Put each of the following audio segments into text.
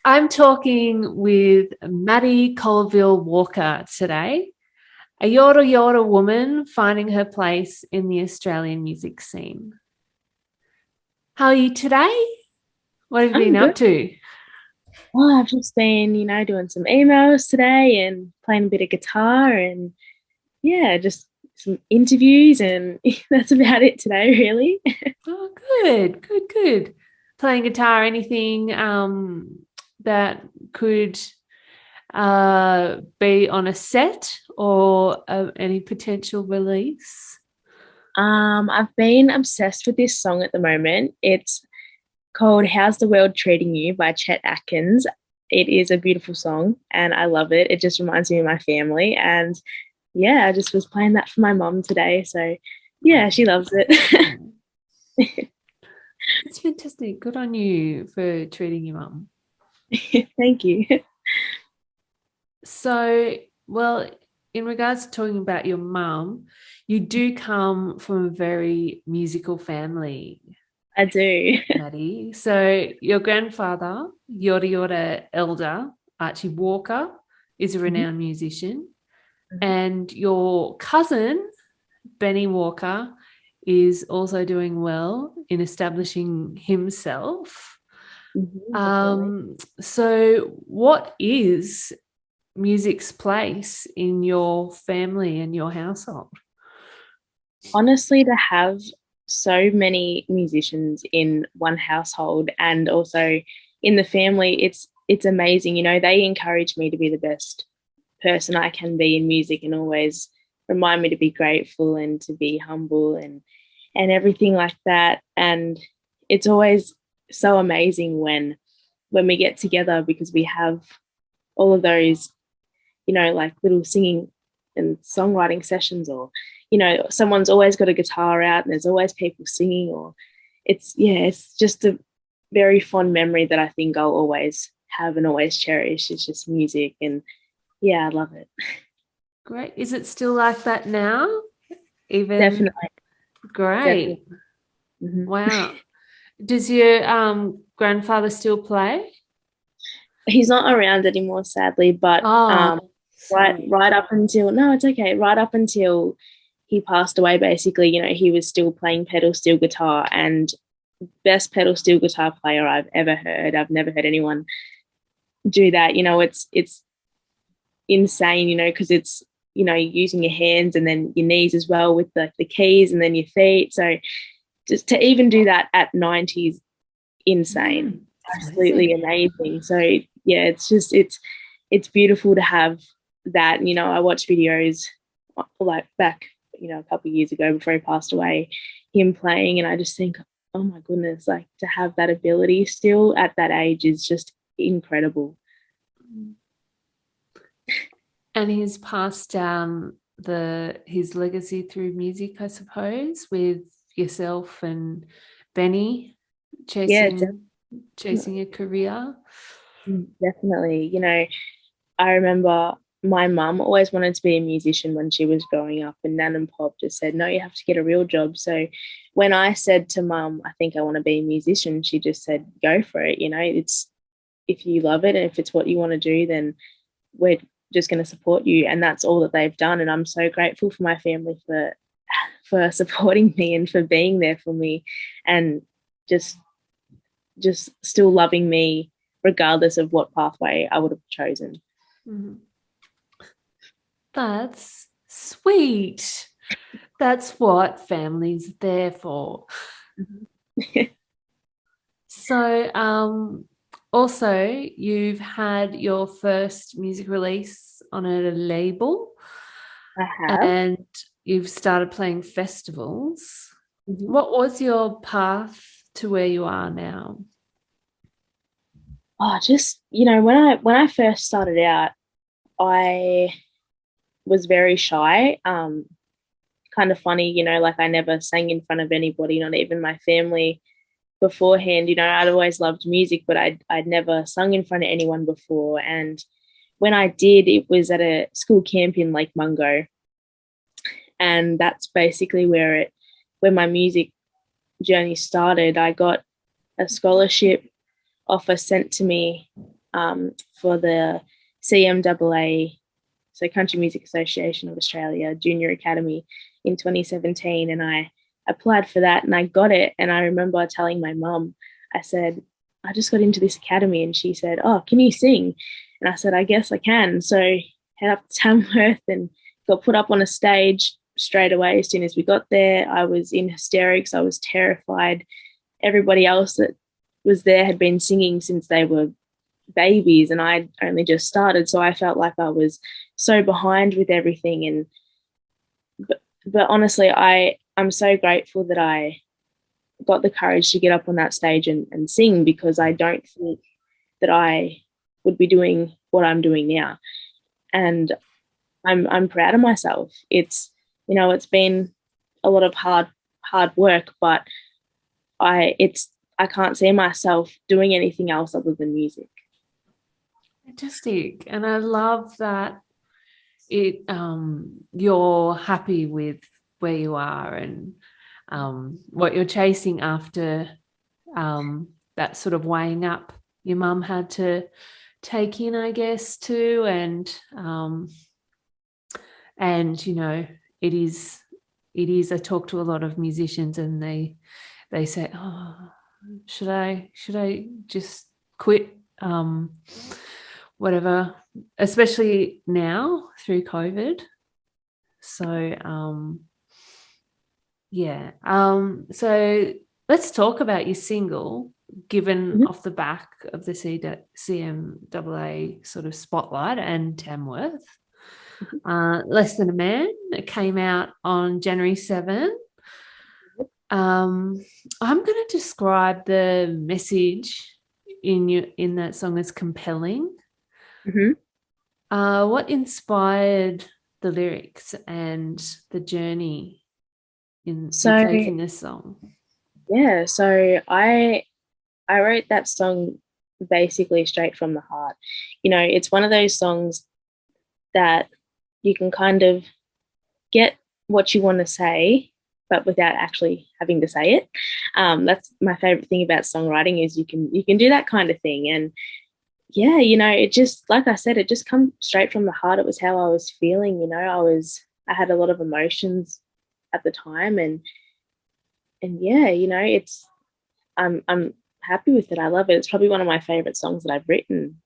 I'm talking with Madi Colville-Walker today, a Yorta Yorta woman finding her place in the Australian music scene. How are you today? What have you I'm been up good. to? Well, I've just been, doing some emails today and playing a bit of guitar and yeah, just some interviews and that's about it today, really. Oh, good, good, good. Playing guitar, anything that could be on a set or any potential release? I've been obsessed with this song at the moment. It's called How's the World Treating You by Chet Atkins. It is a beautiful song and I love it. It just reminds me of my family. And yeah, I just was playing that for my mom today. So yeah, she loves it. Oh, that's fantastic. Good on you for treating your mum. Thank you. So, well, in regards to talking about your mum, you do come from a very musical family, I do. Maddie. So, your grandfather, Yorta Yorta elder, Archie Walker, is a Mhm. renowned musician, and your cousin, Benny Walker, is also doing well in establishing himself. Definitely. So, what is music's place in your family and your household? Honestly, to have so many musicians in one household and also in the family, it's amazing. They encourage me to be the best person I can be in music and always remind me to be grateful and to be humble and everything like that. And it's always so amazing when we get together because we have all of those like little singing and songwriting sessions, or, someone's always got a guitar out and there's always people singing, or it's just a very fond memory that I think I'll always have and always cherish. It's just music. And yeah, I love it. Great. Is it still like that now? Even Definitely. Definitely. great. Hmm. Wow. Does your grandfather still play? He's not around anymore, sadly, but Oh, right sorry. right up until, no, it's okay, right up until he passed away, basically, he was still playing pedal steel guitar, and best pedal steel guitar player I've ever heard. I've never heard anyone do that. It's insane, because it's, using your hands and then your knees as well with the keys and then your feet. So just to even do that at 90 is insane. It's Absolutely amazing. amazing. So yeah, it's beautiful to have that. I watch videos like back, a couple of years ago before he passed away, him playing, and I just think, oh my goodness, like to have that ability still at that age is just incredible. And he's passed down the his legacy through music, I suppose, with yourself and Benny Yeah, chasing a career. definitely. I remember my mum always wanted to be a musician when she was growing up, and Nan and Pop just said, no, you have to get a real job. So when I said to mum, I think I want to be a musician, she just said, go for it. It's, if you love it and if it's what you want to do, then we're just going to support you. And that's all that they've done. And I'm so grateful for my family for supporting me and for being there for me, and just just still loving me regardless of what pathway I would have chosen. Mhm. That's sweet. That's what family's there for. So, also, you've had your first music release on a label I have. and you've started playing festivals. Mhm. What was your path to where you are now? Oh, just when I first started out, I was very shy. Kind of funny, like I never sang in front of anybody, not even my family beforehand. I'd always loved music, but I'd never sung in front of anyone before. And when I did, it was at a school camp in Lake Mungo, and that's basically where my music journey started. I got a scholarship offer sent to me for the CMAA, so Country Music Association of Australia Junior Academy in 2017, and I applied for that and I got it. And I remember telling my mum, I said, I just got into this academy, and she said, oh, can you sing? And I said, I guess I can. So head up to Tamworth and got put up on a stage straight away. As soon as we got there, I was in hysterics. I was terrified. Everybody else that was there had been singing since they were babies, and I'd only just started. So I felt like I was so behind with everything. And but honestly, I'm so grateful that I got the courage to get up on that stage and sing, because I don't think that I would be doing what I'm doing now. And I'm proud of myself. It's, you know, it's been a lot of hard work, but I can't see myself doing anything else other than music. Fantastic. And I love that you're happy with where you are and what you're chasing after that sort of weighing up your mum had to take in, I guess, too. And you know, it is I talk to a lot of musicians, and they say, oh, should I just quit, whatever, especially now through COVID. So yeah, so let's talk about your single, given off the back of the CMAA sort of spotlight and Tamworth. Less Than a Man. It came out on January 7. I'm going to describe the message in that song as compelling. What inspired the lyrics and the journey in taking this song? Yeah, so I wrote that song basically straight from the heart. You know, it's one of those songs that you can kind of get what you want to say, but without actually having to say it. That's my favorite thing about songwriting, is you can do that kind of thing. And yeah, you know, it just, like I said, it just comes straight from the heart. It was how I was feeling. You know, I had a lot of emotions at the time, and yeah, you know, I'm happy with it. I love it. It's probably one of my favorite songs that I've written,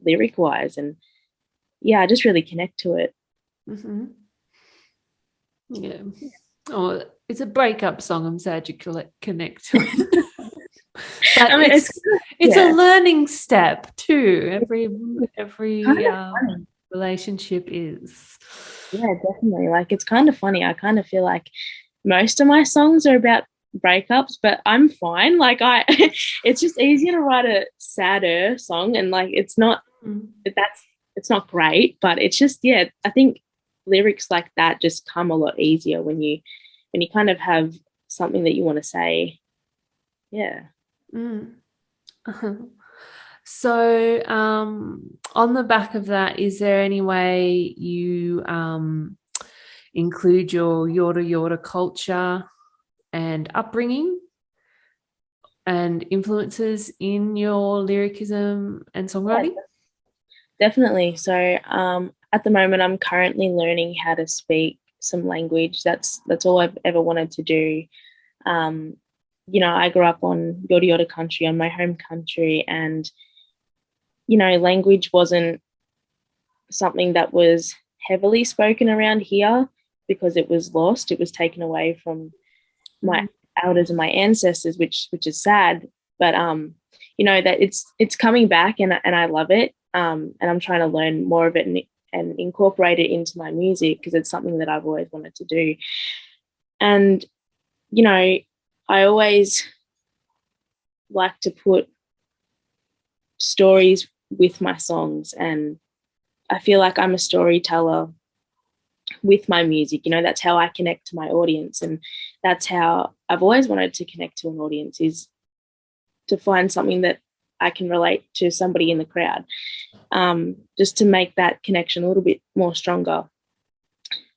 lyric wise, and yeah, I just really connect to it. Yeah. Oh, it's a breakup song. I'm sad you connect to it. But I mean, it's a learning step too. Every relationship is. Yeah, definitely. Like, it's kind of funny. I kind of feel like most of my songs are about breakups, but I'm fine. Like, it's just easier to write a sadder song, and like, it's not great, but it's just, yeah, I think lyrics like that just come a lot easier when you kind of have something that you want to say. Yeah. So on the back of that, is there any way you include your Yorta Yorta culture and upbringing and influences in your lyricism and songwriting? Yeah, definitely. So at the moment, I'm currently learning how to speak some language. That's all I've ever wanted to do. You know, I grew up on Yorta Yorta country, on my home country, and you know, language wasn't something that was heavily spoken around here because it was lost. It was taken away from my elders and my ancestors, which is sad. But you know, that it's coming back, and I love it. And I'm trying to learn more of it and incorporate it into my music, because it's something that I've always wanted to do. And you know, I always like to put stories with my songs, and I feel like I'm a storyteller with my music. You know, that's how I connect to my audience, and that's how I've always wanted to connect to an audience, is to find something that I can relate to somebody in the crowd, just to make that connection a little bit more stronger.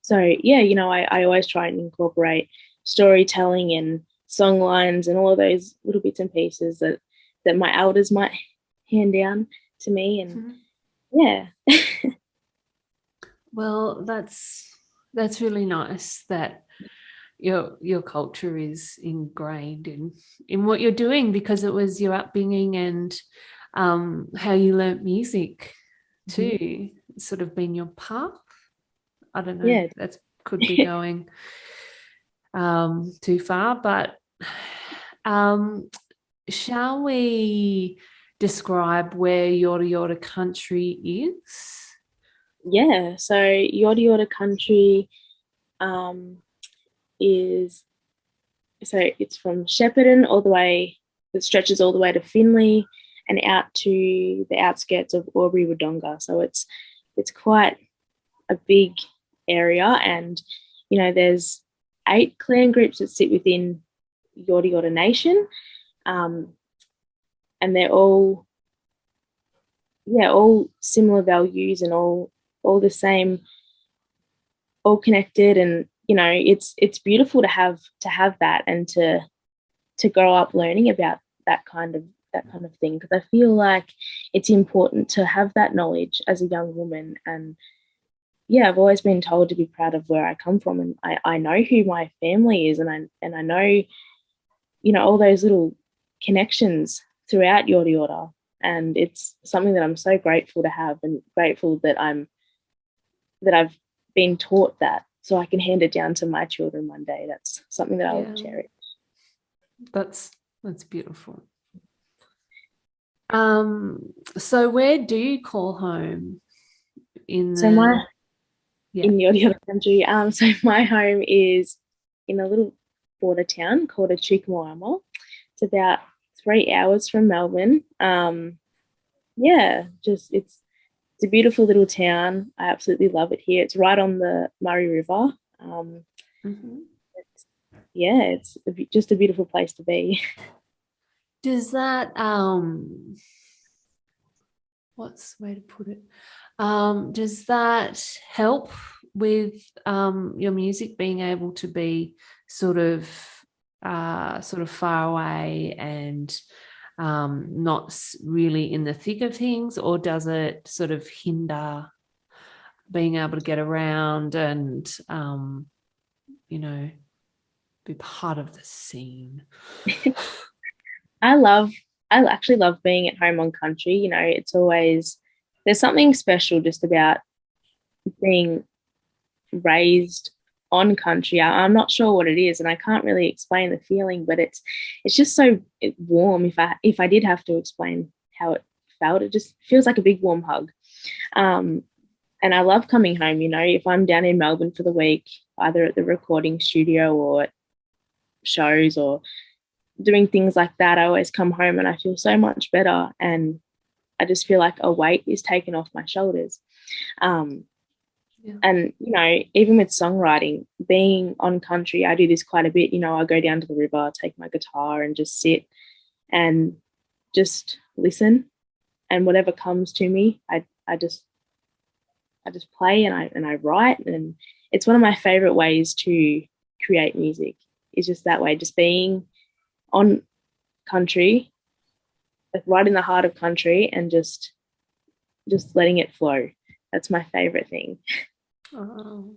So yeah, you know, I always try and incorporate storytelling and song lines and all of those little bits and pieces that my elders might hand down. to me. And Mhm. yeah. Well, that's really nice that your culture is ingrained in what you're doing, because it was your upbringing and how you learnt music Mhm. too. It's sort of been your path. I don't know, Yeah. that could be going too far, but um, shall we describe where Yorta Yorta country is? Yeah. So Yorta Yorta country um, is, so it's from Shepparton all the way, it stretches all the way to Finley and out to the outskirts of Albury Wodonga. So it's quite a big area, and there's 8 clan groups that sit within Yorta Yorta Nation, um, and they're all similar values and all the same, all connected. And it's beautiful to have that, and to grow up learning about that kind of thing, because I feel like it's important to have that knowledge as a young woman. And yeah, I've always been told to be proud of where I come from, and I know who my family is, and I know all those little connections throughout Yorta Yorta. And it's something that I'm so grateful to have, and grateful that I've been taught that, so I can hand it down to my children one day. That's something that I'll Yeah, cherish. that's beautiful. So where do you call home in So my the yeah. in Yorta Yorta country, so my home is in a little border town called Chukamorama. It's about 3 hours from Melbourne. Yeah, just it's a beautiful little town. I absolutely love it here. It's right on the Murray River. Mhm. It's, yeah, it's just a beautiful place to be. Does that what's the way to put it? Does that help with your music being able to be sort of sort of far away and not really in the thick of things, or does it sort of hinder being able to get around and you know, be part of the scene? I love, I actually love being at home on country. It's always, there's something special just about being raised on country. I'm not sure what it is, and I can't really explain the feeling, but it's just so warm. If I did have to explain how it felt, it just feels like a big warm hug. Um, and I love coming home. If I'm down in Melbourne for the week, either at the recording studio or at shows or doing things like that, I always come home and I feel so much better, and I just feel like a weight is taken off my shoulders. Um, Yeah. and even with songwriting, being on country, I do this quite a bit. I go down to the river, take my guitar, and just sit and just listen, and whatever comes to me, I just play, and I write. And it's one of my favorite ways to create music, is just that way, just being on country, like right in the heart of country, and just letting it flow. That's my favorite thing. Oh.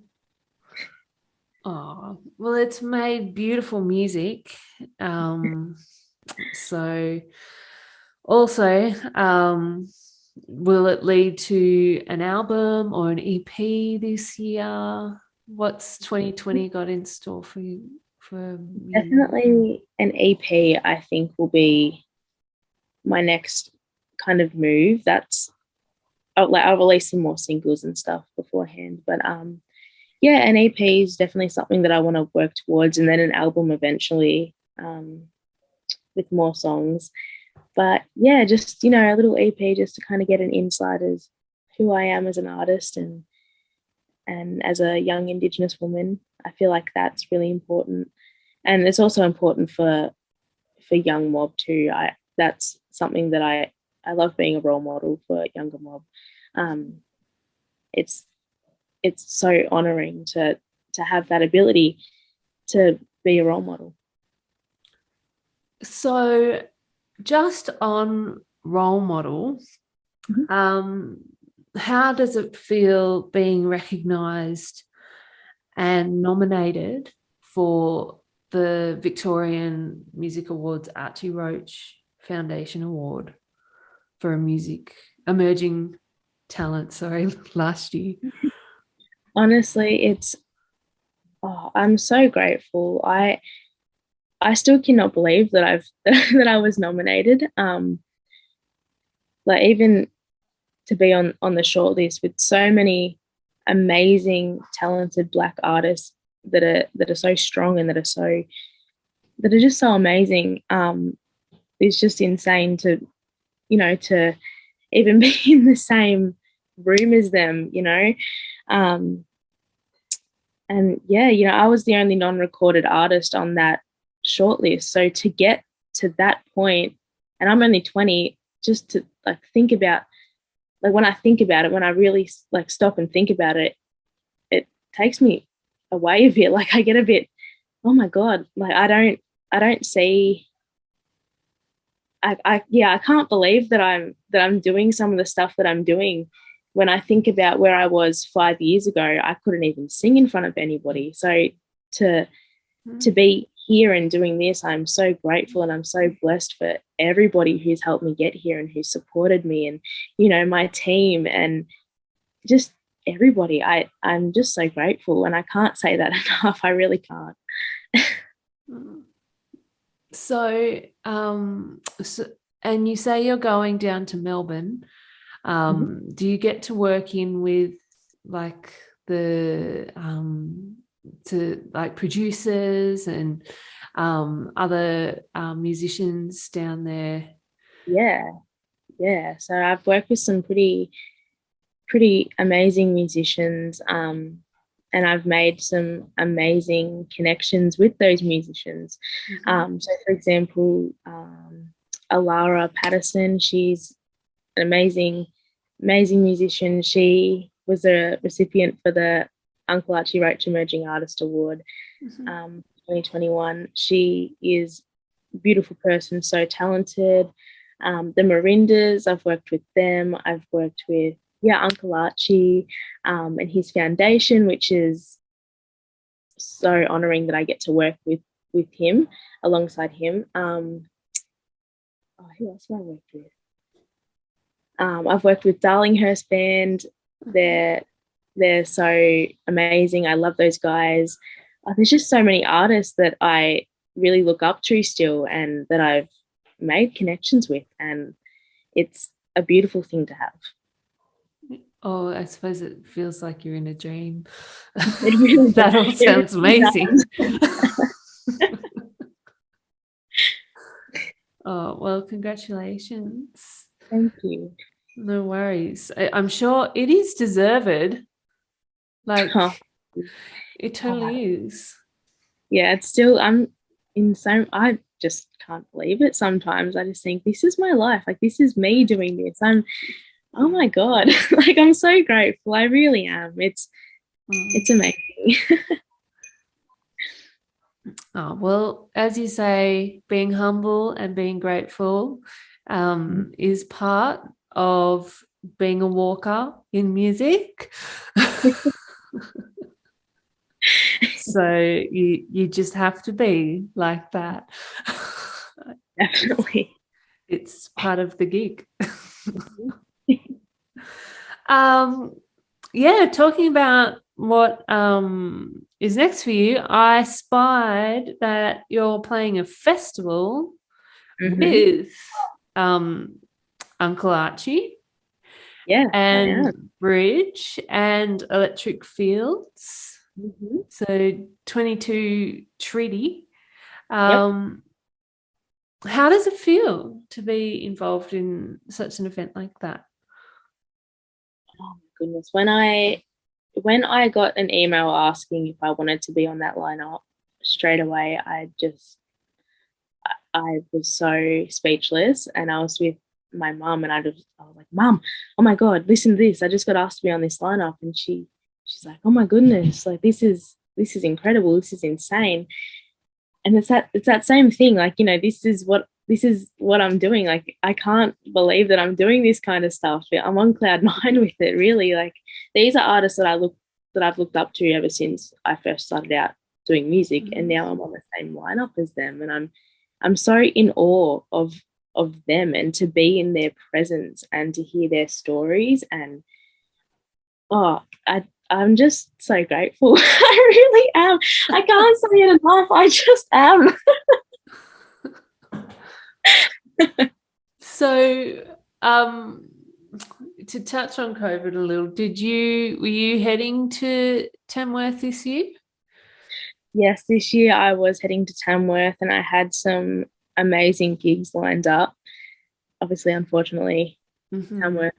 Oh, well, it's made beautiful music. So also, will it lead to an album or an EP this year? What's 2020 got in store for you for you? Definitely an EP, I think, will be my next kind of move. I'll release some more singles and stuff beforehand, but yeah, an EP is definitely something that I want to work towards, and then an album eventually, with more songs. But yeah, just a little EP, just to kind of get an insight as who I am as an artist, and as a young Indigenous woman. I feel like that's really important, and it's also important for young mob too. That's something that I love, being a role model for younger mob. Um, it's it's so honoring to have that ability to be a role model. So, just on role model, How does it feel being recognised and nominated for the Victorian Music Awards Archie Roach Foundation Award for emerging talent, last year? Honestly, I'm so grateful. I still cannot believe that I've that I was nominated. Like, even to be on the short list with so many amazing, talented Black artists that are so strong and that are just so amazing. It's just insane to, to even be in the same room as them, and yeah, I was the only non-recorded artist on that shortlist. So to get to that point, and I'm only 20, just to think about, when I think about it, when I really stop and think about it, it takes me away a bit. I get a bit, oh my God, I don't see. I can't believe that I'm doing some of the stuff that I'm doing. When I think about where I was 5 years ago, I couldn't even sing in front of anybody. So to be here and doing this, I'm so grateful, and I'm so blessed for everybody who's helped me get here and who supported me, and my team, and just everybody. I'm just so grateful, and I can't say that enough. I really can't. So, and you say you're going down to Melbourne. Do you get to work in with the producers and other musicians down there? Yeah. So I've worked with some pretty amazing musicians, and I've made some amazing connections with those musicians. So for example, Alara Patterson, she's an amazing musician. She was a recipient for the Uncle Archie Roach Emerging Artist Award 2021. She is a beautiful person, so talented. The Marindas, I've worked with them. I've worked with Uncle Archie and his foundation, which is so honouring that I get to work with him, alongside him. Who else have I worked with? I've worked with Darlinghurst Band. They're so amazing. I love those guys. There's just so many artists that I really look up to still, and that I've made connections with, and it's a beautiful thing to have. Oh, I suppose it feels like you're in a dream. It really that all sounds amazing. Oh, well, congratulations. Thank you. No worries. I'm sure it is deserved. It totally is. Yeah, it's still, I'm insane. I just can't believe it sometimes. I just think, this is my life. This is me doing this. Oh my God. I'm so grateful. I really am. It's amazing. Oh, well, as you say, being humble and being grateful is part of being a walker in music. So you just have to be like that. Definitely. It's part of the gig. Talking about what is next for you, I spied that you're playing a festival with Uncle Archie, and Bridge and Electric Fields. So 22 Treaty. How does it feel to be involved in such an event like that? Oh my goodness. When I got an email asking if I wanted to be on that lineup, straight away I was so speechless, and I was with my mum, and I was like, Mum, oh my God, listen to this. I just got asked to be on this lineup. And she's like, oh my goodness, this is this is incredible. This is insane. And it's that same thing. This is what I'm doing. Like, I can't believe that I'm doing this kind of stuff. I'm on cloud nine with it, really. Like, these are artists that I've looked up to ever since I first started out doing music, and now I'm on the same lineup as them, and I'm so in awe of them, and to be in their presence and to hear their stories, and I'm just so grateful. I really am. I can't say it enough. I just am. So, to touch on COVID a little, were you heading to Tamworth this year? Yes, this year I was heading to Tamworth, and I had some amazing gigs lined up. Obviously, unfortunately, Tamworth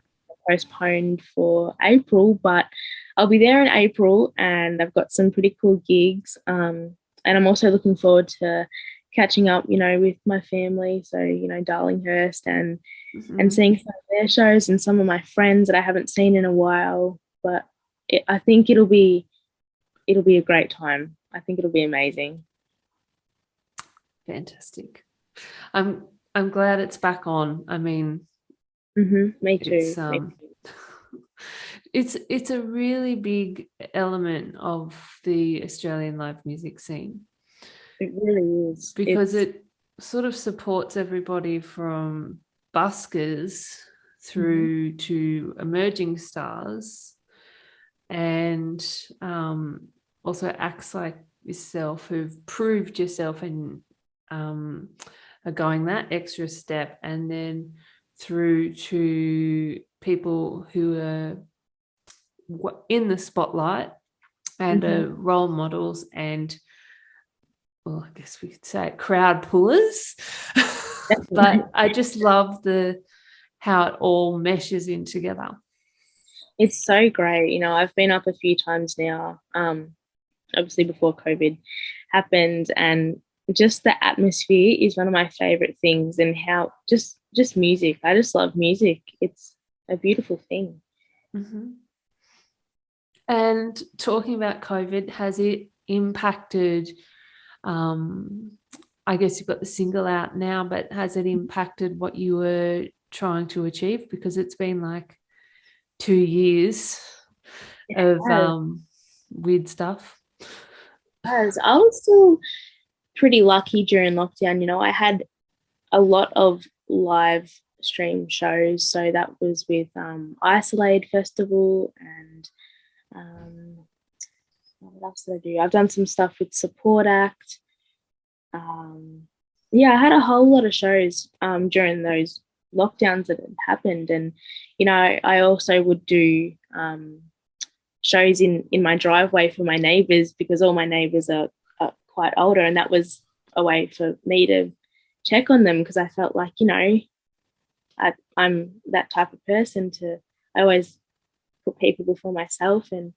postponed for April, but I'll be there in April, and I've got some pretty cool gigs. And I'm also looking forward to catching up, with my family. So, Darlinghurst and seeing some of their shows and some of my friends that I haven't seen in a while. But I think it'll be a great time. I think it'll be amazing. Fantastic. I'm glad it's back on. I mean, me too. It's a really big element of the Australian live music scene. It really is. Because it sort of supports everybody from buskers through to emerging stars, and also acts like yourself who've proved yourself and are going that extra step, and then through to people who are in the spotlight and are role models and, well, I guess we could say crowd pullers. But I just love how it all meshes in together. It's so great. I've been up a few times now, obviously before COVID happened, and just the atmosphere is one of my favorite things, and how just music. I just love music. It's a beautiful thing. And talking about COVID, has it impacted, I guess you've got the single out now, but has it impacted what you were trying to achieve? Because it's been like 2 years of weird stuff. I was still pretty lucky during lockdown. I had a lot of live stream shows. So that was with Isolate Festival, and what else did I do? I've done some stuff with Support Act. I had a whole lot of shows during those lockdowns that had happened, and I also would do shows in my driveway for my neighbours, because all my neighbours are quite older, and that was a way for me to check on them, because I felt like I'm that type of person I always put people before myself, and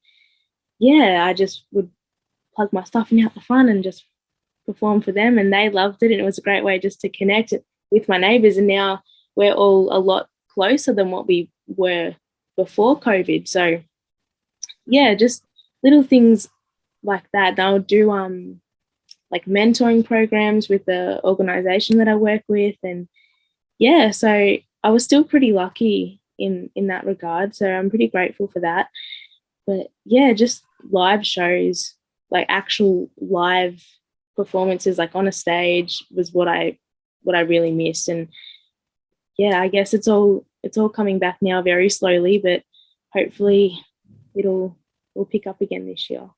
I just would plug my stuff in out the front and just perform for them, and they loved it, and it was a great way just to connect with my neighbours. And now we're all a lot closer than what we were before COVID. So just little things like that. And I'll do like mentoring programs with the organisation that I work with, and so I was still pretty lucky in that regard. So I'm pretty grateful for that. But just live shows, like actual live performances, like on a stage, was what I really missed. And I guess it's all coming back now very slowly, but hopefully we'll pick up again this year.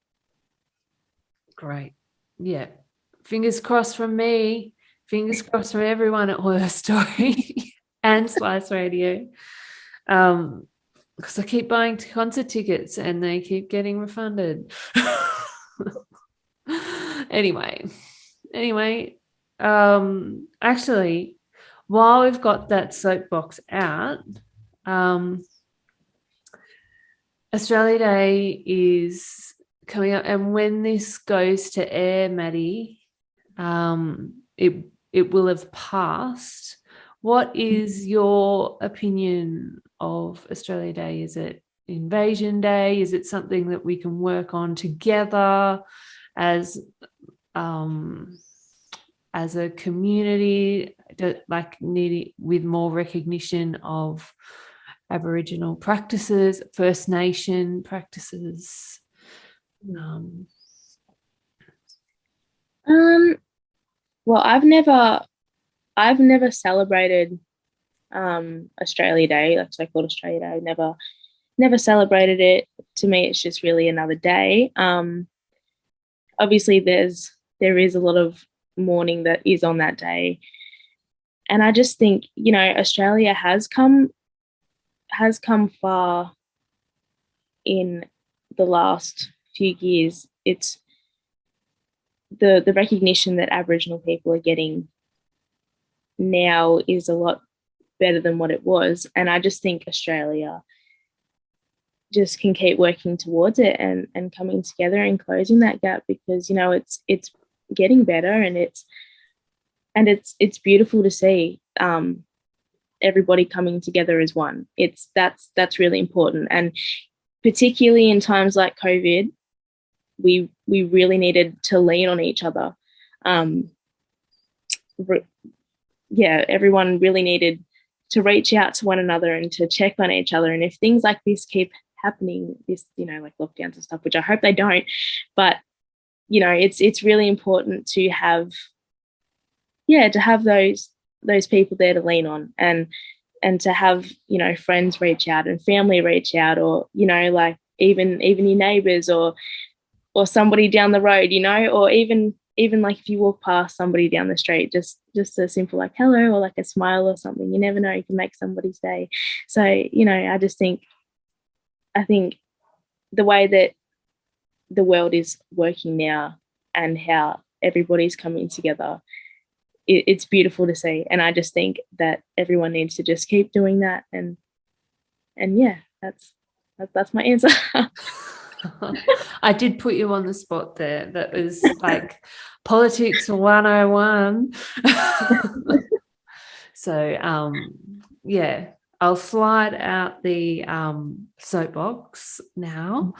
Great. Yeah. Fingers crossed from me. Fingers crossed from everyone at Horror Story and Slice Radio. Because I keep buying concert tickets and they keep getting refunded. Anyway, actually, while we've got that soapbox out, Australia Day is coming up, and when this goes to air, Maddie, it will have passed. What is your opinion of Australia Day? Is it Invasion Day? Is it something that we can work on together as as a community, like needing with more recognition of Aboriginal practices, First Nation practices? Well, I've never celebrated Australia Day, like so-called Australia Day. I never celebrated it. To me, it's just really another day. Obviously, there is a lot of mourning that is on that day, and I just think, Australia has come far in the last few years. It's the recognition that Aboriginal people are getting now is a lot better than what it was, and I just think Australia just can keep working towards it and coming together and closing that gap, because it's getting better, and it's beautiful to see everybody coming together as one. That's really important, and particularly in times like COVID, we really needed to lean on each other. Everyone really needed to reach out to one another and to check on each other. And if things like this keep happening, like lockdowns and stuff, which I hope they don't, but it's really important to have those people there to lean on, and to have friends reach out and family reach out, or like even your neighbors, or somebody down the road, or even like if you walk past somebody down the street, just a simple like hello, or like a smile or something. You never know, you can make somebody's day. So I think the way that the world is working now and how everybody's coming together, it's beautiful to see. And I just think that everyone needs to just keep doing that. And yeah, that's my answer. I did put you on the spot there. That was like politics 101. So yeah, I'll slide out the soapbox now.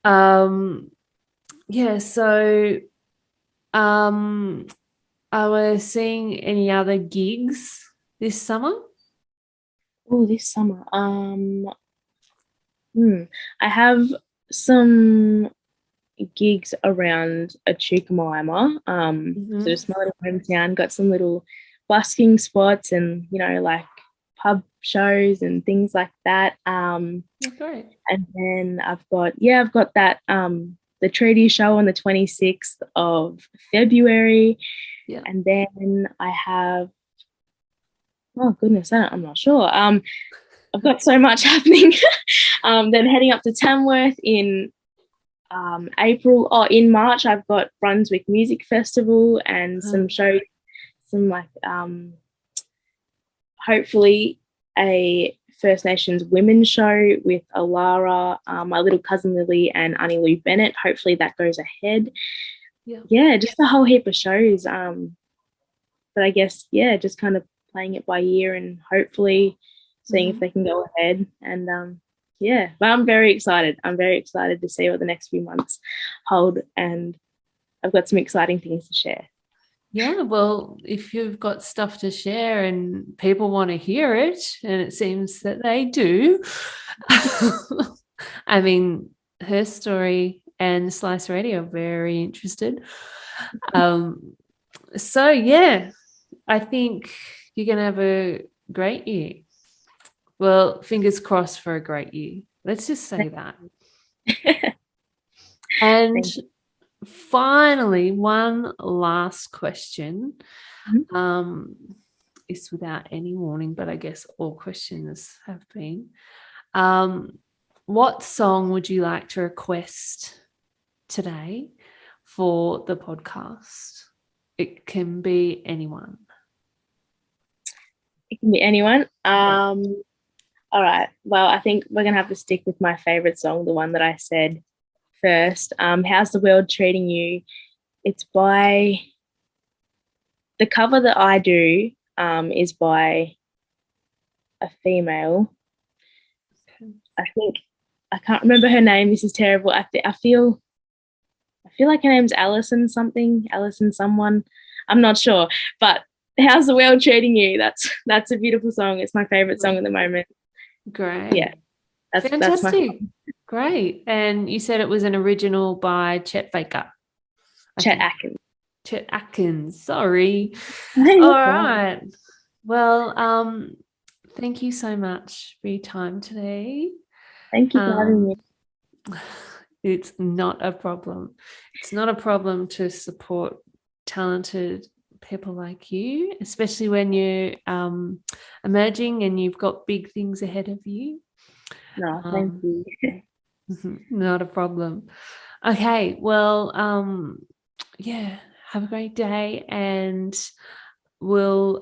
Yeah, so are we seeing any other gigs this summer? Oh, this summer. I have some gigs around a Chukamalaima. So just my little hometown, got some little busking spots and, like pub shows and things like that. Great. And then I've got that the treaty show on the 26th of February. Yeah. And then I have, oh goodness, I'm not sure. I've got so much happening. Then heading up to Tamworth in April, or in March, I've got Brunswick Music Festival and some shows, some like hopefully a First Nations women's show with Alara, my little cousin Lily, and Annie Lou Bennett. Hopefully that goes ahead. Yeah, just a whole heap of shows. But I guess, just kind of playing it by ear and hopefully seeing if they can go ahead. And but I'm very excited. I'm very excited to see what the next few months hold, and I've got some exciting things to share. Yeah, well, if you've got stuff to share and people want to hear it, and it seems that they do, I mean, her story and Slice Radio are very interested. So, yeah, I think you're going to have a great year. Well, fingers crossed for a great year. Let's just say that. And finally, one last question. Is without any warning, but I guess all questions have been. What song would you like to request today for the podcast? It can be anyone. It can be anyone. All right. Well, I think we're going to have to stick with my favourite song, the one that I said first. How's the World Treating You? It's by, the cover that I do is by a female. Okay. I can't remember her name. This is terrible. I feel like her name's Alison something, Alison someone. I'm not sure. But how's the world treating you? That's a beautiful song. It's my favorite song at the moment. Great. Yeah, that's my Fantastic. Great. And you said it was an original by Chet Baker. Chet Atkins. Chet Atkins. Sorry. Hey, All that's fine. right. Well, thank you so much for your time today. Thank you for having me. It's not a problem. It's not a problem to support talented people like you, especially when you're emerging and you've got big things ahead of you. No, thank you. Not a problem. Okay, well, yeah, have a great day, and we'll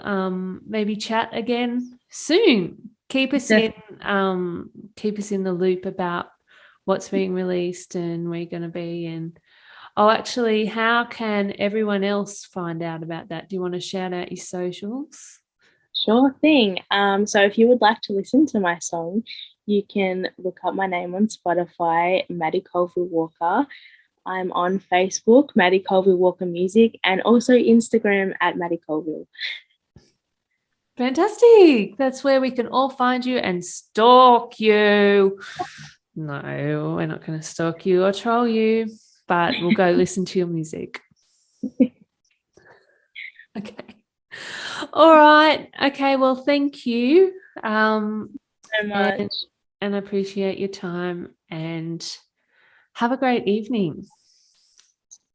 maybe chat again soon. Keep us in the loop about what's being released and where you're going to be. And actually, how can everyone else find out about that? Do you want to shout out your socials? Sure thing. So if you would like to listen to my song, you can look up my name on Spotify, Madi Colville-Walker. I'm on Facebook, Madi Colville-Walker Music, and also Instagram at Madi Colville. Fantastic. That's where we can all find you and stalk you. No, we're not going to stalk you or troll you, but we'll go listen to your music. Okay. All right. Okay. Well, thank you. So much. And I appreciate your time, and have a great evening.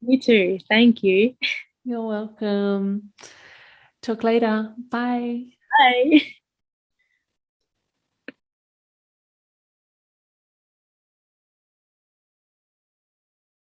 You too. Thank you. You're welcome. Talk later. Bye. Bye.